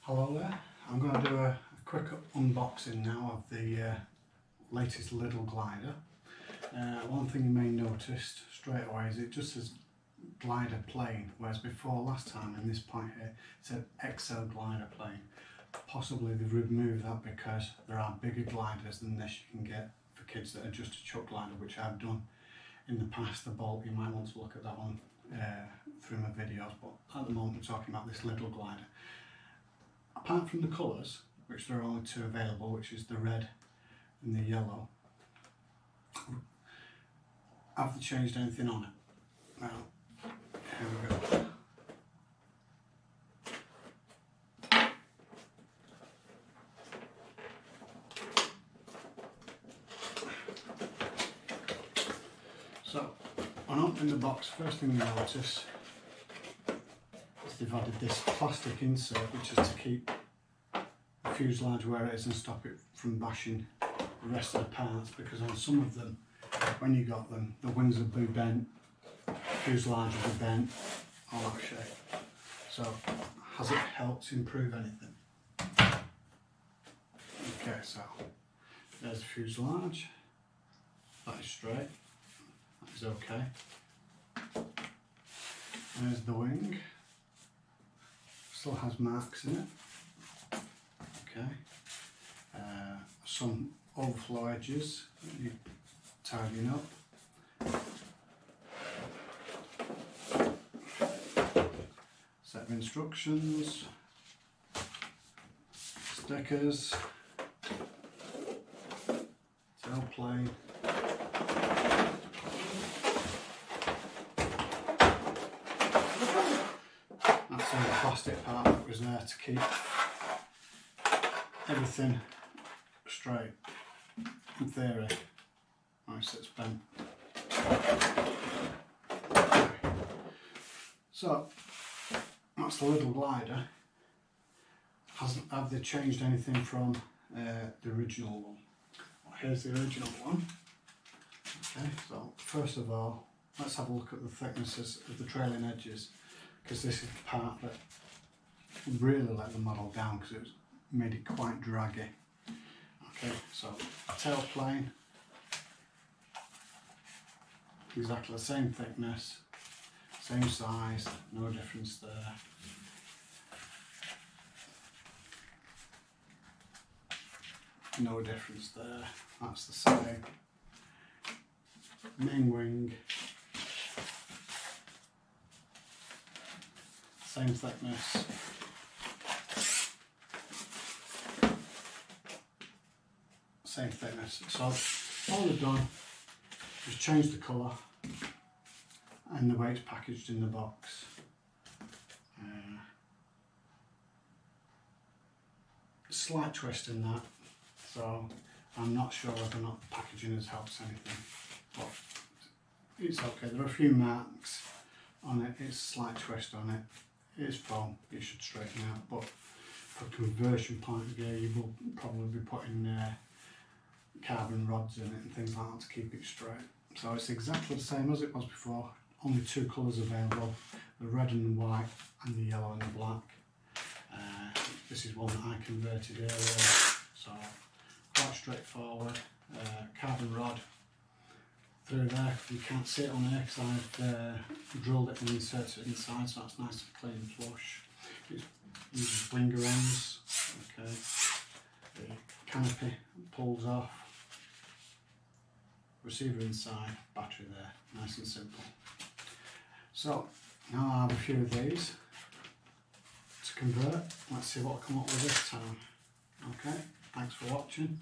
Hello there, I'm going to do a quick unboxing now of the latest Lidl Glider. One thing you may notice straight away is it just says Glider plane, whereas before last time in this point here it said XL Glider plane. Possibly they've removed that because there are bigger gliders than this you can get for kids that are just a chuck glider, which I've done in the past. The Bolt, you might want to look at that one through my videos, but at the moment we're talking about this Lidl Glider. Apart from the colours, which there are only two available, which is the red and the yellow, have they changed anything on it? Now, here we go. So, on opening the box, first thing you notice is they've added this plastic insert, which is to keep the fuselage where it is and stop it from bashing the rest of the parts, because on some of them, when you got them, the wings will be bent, fuselage will be bent, all that shape. So, has it helped improve anything? Okay, so there's the fuselage, that is straight, that is okay. There's the wing, still has marks in it, okay. Some overflow edges that need tidying up. Set of instructions, stickers, tailplane, that's all the plastic part that was there to keep everything straight, in theory. Nice, it's bent. Okay. So, that's the Lidl Glider. Have they changed anything from the original one? Well, here's the original one. Okay, so first of all, let's have a look at the thicknesses of the trailing edges, because this is the part that really let the model down, because it made it quite draggy. Okay, so tailplane, exactly the same thickness, same size, no difference there. No difference there, that's the same. Main wing, same thickness. Same thickness. So all they've done is change the colour and the way it's packaged in the box. Slight twist in that, so I'm not sure whether or not the packaging has helped anything, but it's okay. There are a few marks on it, it's a slight twist on it. It's foam, it should straighten out, but for conversion point of view you will probably be putting carbon rods in it and things like that to keep it straight. So it's exactly the same as it was before, only two colours available, the red and the white and the yellow and the black. This is one that I converted earlier, so quite straightforward. Carbon rod through there, you can't see it on here because I've drilled it and inserted it inside, so that's nice and clean and flush. It uses blinger ends, okay. The canopy pulls off, receiver inside, battery there, nice and simple. So now I have a few of these to convert. Let's see what I come up with this time. Okay, thanks for watching.